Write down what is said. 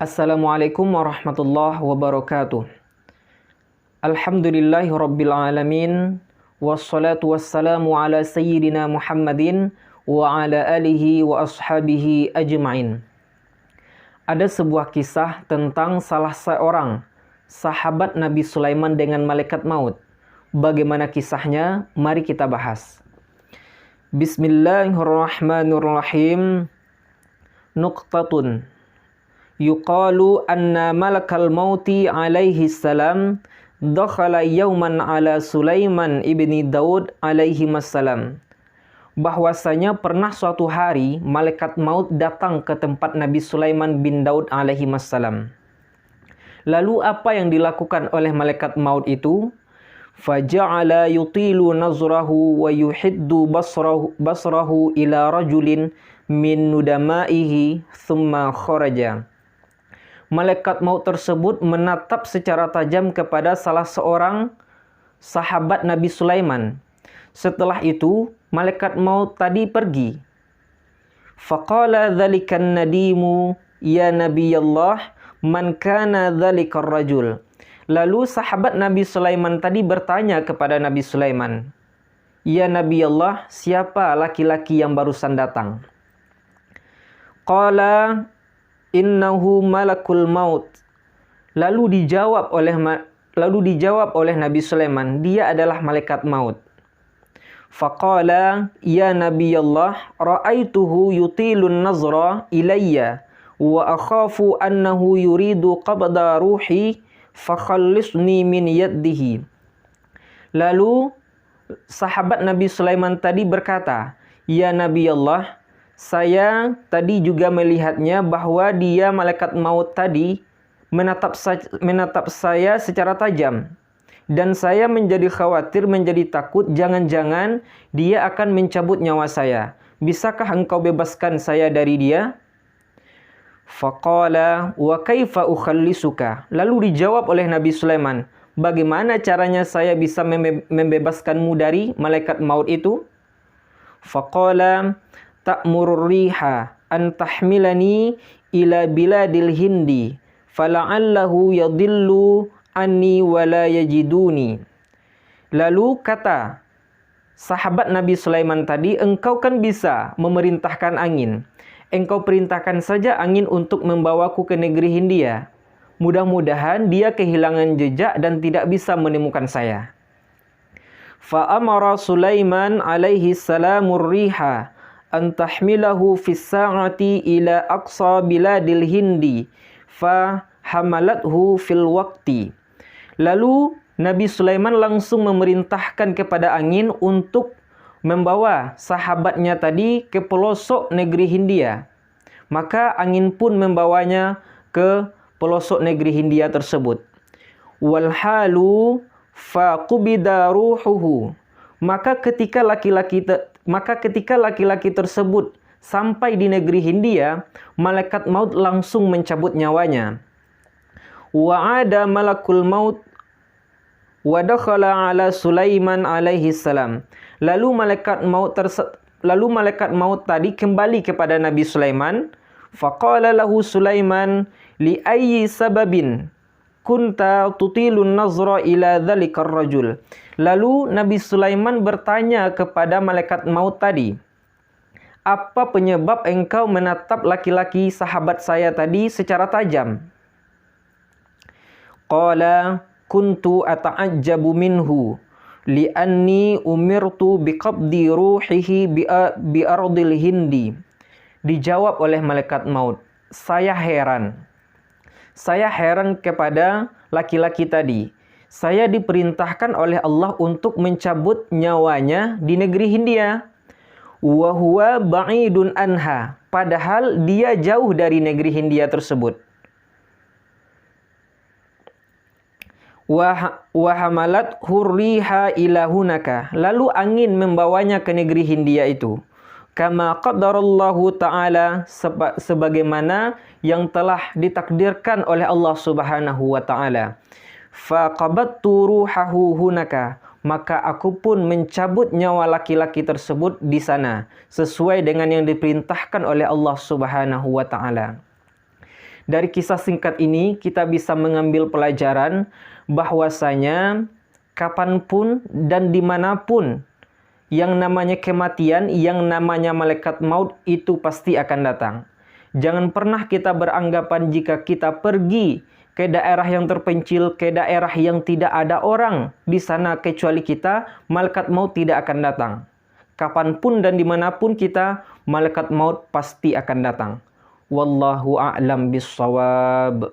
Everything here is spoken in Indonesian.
Assalamualaikum warahmatullahi wabarakatuh. Alhamdulillahi rabbil alamin. Wassalatu wassalamu ala sayyidina Muhammadin wa ala alihi wa ashabihi ajma'in. Ada sebuah kisah tentang salah seorang sahabat Nabi Sulaiman dengan malaikat maut. Bagaimana kisahnya? Mari kita bahas. Bismillahirrahmanirrahim. Nuqtatun. Yuqalu anna malakal mauti alaihi salam dakhala yawman ala Sulaiman ibni Daud alaihi salam. Bahwasanya pernah suatu hari malaikat maut datang ke tempat Nabi Sulaiman bin Daud alaihi salam. Lalu apa yang dilakukan oleh malaikat maut itu? Faja'ala yutilu nazrahu wa yuhiddu basrahu ila rajulin min nudamaihi thumma kharaja. Malaikat maut tersebut menatap secara tajam kepada salah seorang sahabat Nabi Sulaiman. Setelah itu, malaikat maut tadi pergi. Faqala dzalikan nadimu ya Nabiyallah man kana dzalikar rajul. Lalu sahabat Nabi Sulaiman tadi bertanya kepada Nabi Sulaiman, "Ya Nabiyallah, siapa laki-laki yang barusan datang?" Qala innahu malakul maut. Lalu dijawab oleh Nabi Sulaiman, dia adalah malaikat maut. Faqala ya Nabiyallah ra'aituhu yutilun nazra ilayya wa akhafu annahu yuridu qabda ruhi fakhallisni min yadihi. Lalu sahabat Nabi Sulaiman tadi berkata, "Ya Nabiyallah, saya tadi juga melihatnya bahwa dia malaikat maut tadi menatap saya secara tajam. Dan saya menjadi khawatir, menjadi takut jangan-jangan dia akan mencabut nyawa saya. Bisakah engkau bebaskan saya dari dia?" Faqala wa kaifa ukhallisuka. Lalu dijawab oleh Nabi Sulaiman, "Bagaimana caranya saya bisa membebaskanmu dari malaikat maut itu?" Faqala ta'murur riha an tahmilani ila biladil hindi fala'allahu yadillu anni wala yajiduni. Lalu kata sahabat Nabi Sulaiman tadi, "Engkau kan bisa memerintahkan angin. Engkau perintahkan saja angin untuk membawaku ke negeri Hindia. Mudah-mudahan dia kehilangan jejak dan tidak bisa menemukan saya." Fa'amara Sulaiman alaihi salamur riha an tahmilahu fis sa'ati ila aqsa biladil hindi fa hamalathu fil waqti. Lalu Nabi Sulaiman langsung memerintahkan kepada angin untuk membawa sahabatnya tadi ke pelosok negeri Hindia. Maka angin pun membawanya ke pelosok negeri Hindia tersebut. Walhalu faqubida ruhuhu. Maka ketika laki-laki tersebut sampai di negeri Hindia, malaikat maut langsung mencabut nyawanya. Wa'ada malakul maut wa dakhala ala Sulaiman alaihi salam. Lalu malaikat maut tadi kembali kepada Nabi Sulaiman. Faqala lahu Sulaiman li ayyi sababin kunta tutilun nazra ila dhalikar rajul. Lalu Nabi Sulaiman bertanya kepada malaikat maut tadi, "Apa penyebab engkau menatap laki-laki sahabat saya tadi secara tajam?" Qala kuntu ata'ajjabu minhu li'anni umirtu biqabdi ruhihi bi ardil hindi. Dijawab oleh malaikat maut, Saya heran kepada laki-laki tadi. Saya diperintahkan oleh Allah untuk mencabut nyawanya di negeri Hindia. Wa huwa ba'idun anha. Padahal dia jauh dari negeri Hindia tersebut. Wa hamalat hurriha ila hunaka. Lalu angin membawanya ke negeri Hindia itu. Kama qadarallahu ta'ala, sebagaimana yang telah ditakdirkan oleh Allah Subhanahu wa ta'ala. Faqabattu ruhahu hunaka, maka aku pun mencabut nyawa laki-laki tersebut di sana sesuai dengan yang diperintahkan oleh Allah Subhanahu wa ta'ala. Dari kisah singkat ini kita bisa mengambil pelajaran bahwasanya kapanpun dan dimanapun yang namanya kematian, yang namanya malaikat maut itu pasti akan datang. Jangan pernah kita beranggapan jika kita pergi ke daerah yang terpencil, ke daerah yang tidak ada orang di sana kecuali kita, malaikat maut tidak akan datang. Kapanpun dan dimanapun kita, malaikat maut pasti akan datang. Wallahu a'lam bissawab.